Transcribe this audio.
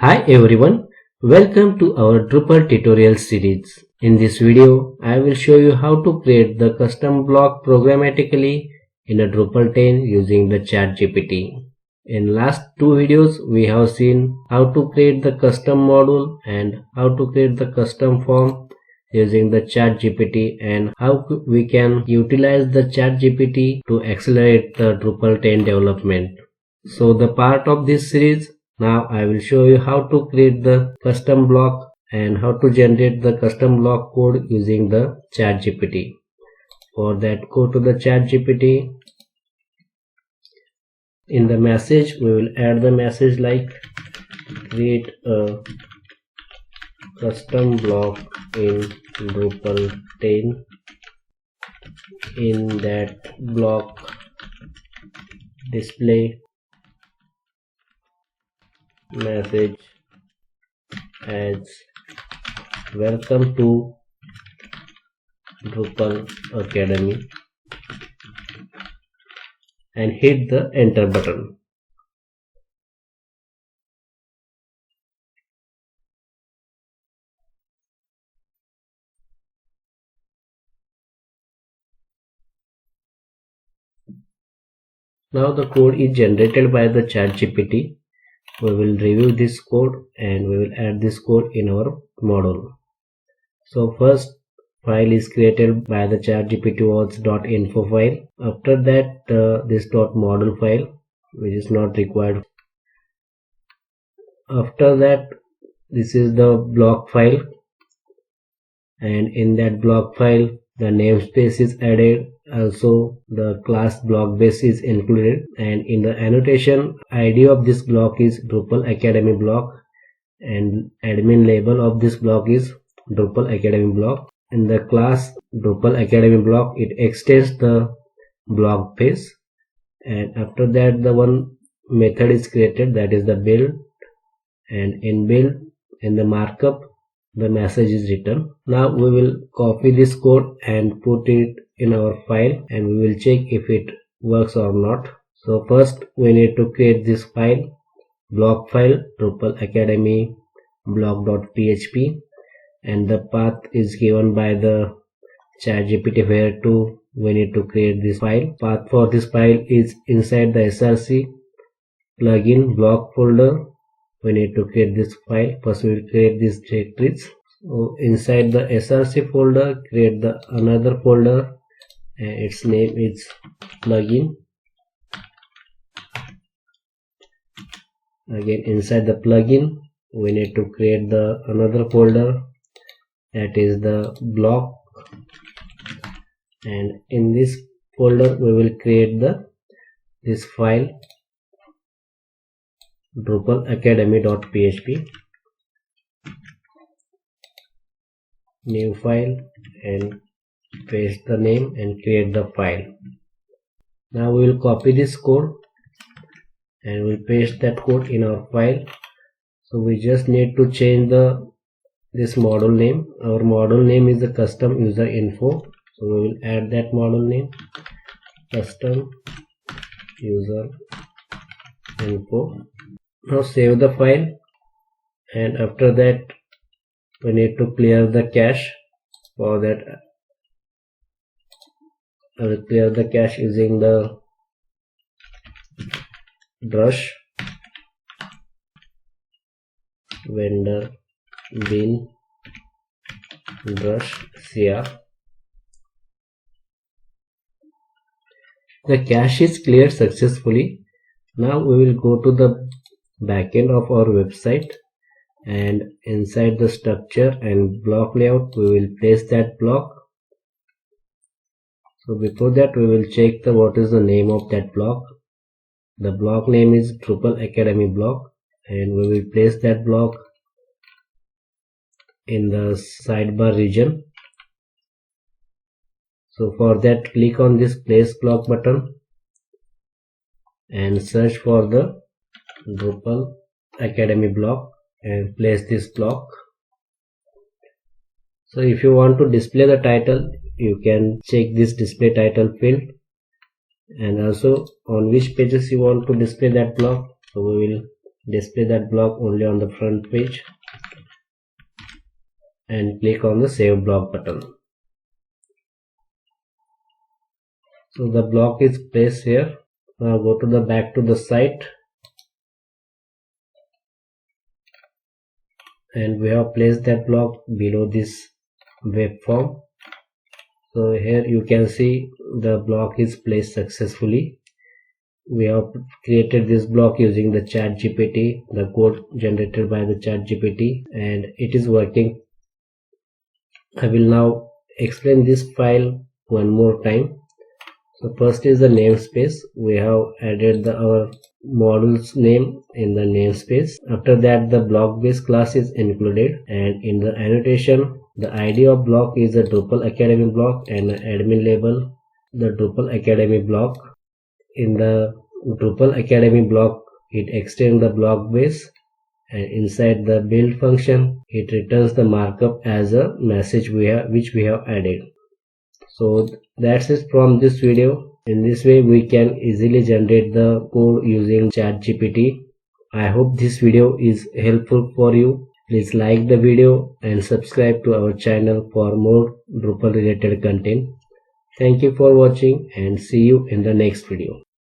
Hi everyone, welcome to our Drupal tutorial series. In this video, I will show you how to create the custom block programmatically in a Drupal 10 using the ChatGPT. In last two videos, we have seen how to create the custom module and how to create the custom form using the ChatGPT and how we can utilize the ChatGPT to accelerate the Drupal 10 development. So the part of this series, now I will show you how to create the custom block and how to generate the custom block code using the ChatGPT. For that, go to the ChatGPT. In the message, we will add the message like create a custom block in Drupal 10. In that block, display message as welcome to Drupal Academy and hit the enter button. Now the code is generated by the ChatGPT. We will review this code and we will add this code in our model. So first file is created by the ChatGPT was .info file. After that this .model file which is not required. After that this is the block file, and in that block file the namespace is added. Also the class block base is included, and in the annotation ID of this block is Drupal Academy Block and admin label of this block is Drupal Academy Block. In the class Drupal Academy Block, it extends the block base, and after that the one method is created, that is the build, and in build in the markup the message is written. Now we will copy this code and put it in our file and we will check if it works or not. So first we need to create this file, block file Drupal Academy Block.php, and the path is given by the ChatGPT where to we need to create this file. Path for this file is inside the src plugin block folder. We need to create this file. First we will create these directories. So inside the src folder, create the another folder and its name is plugin. Again inside the plugin we need to create the another folder, that is the block, and in this folder we will create this file DrupalAcademy.php, new file, and paste the name and create the file. Now we will copy this code and we'll paste that code in our file. So we just need to change this model name. Our model name is the custom user info, so we will add that model name, custom user info. Now save the file, and after that we need to clear the cache. For that I will clear the cache using the Drush vendor bin Drush cr. The cache is cleared successfully. Now we will go to the backend of our website, and inside the structure and block layout we will place that block. So before that we will check what is the name of that block. The block name is Drupal Academy Block, and we will place that block in the sidebar region. So for that, click on this place block button and search for the Drupal Academy Block and place this block. So if you want to display the title, you can check this display title field, and also on which pages you want to display that block. So we will display that block only on the front page and click on the save block button. So the block is placed here. Now go to the back to the site, and we have placed that block below this web form. So here you can see the block is placed successfully. We have created this block using the ChatGPT, the code generated by the ChatGPT, and it is working. I will now explain this file one more time. So first is the namespace. We have added our module's name in the namespace. After that, the block base class is included, and in the annotation, the ID of block is the Drupal Academy block and the admin label the Drupal Academy block. In the Drupal Academy block, it extends the block base, and inside the build function, it returns the markup as a message which we have added. So that's it from this video. In this way we can easily generate the code using ChatGPT. I hope this video is helpful for you. Please like the video and subscribe to our channel for more Drupal related content. Thank you for watching and see you in the next video.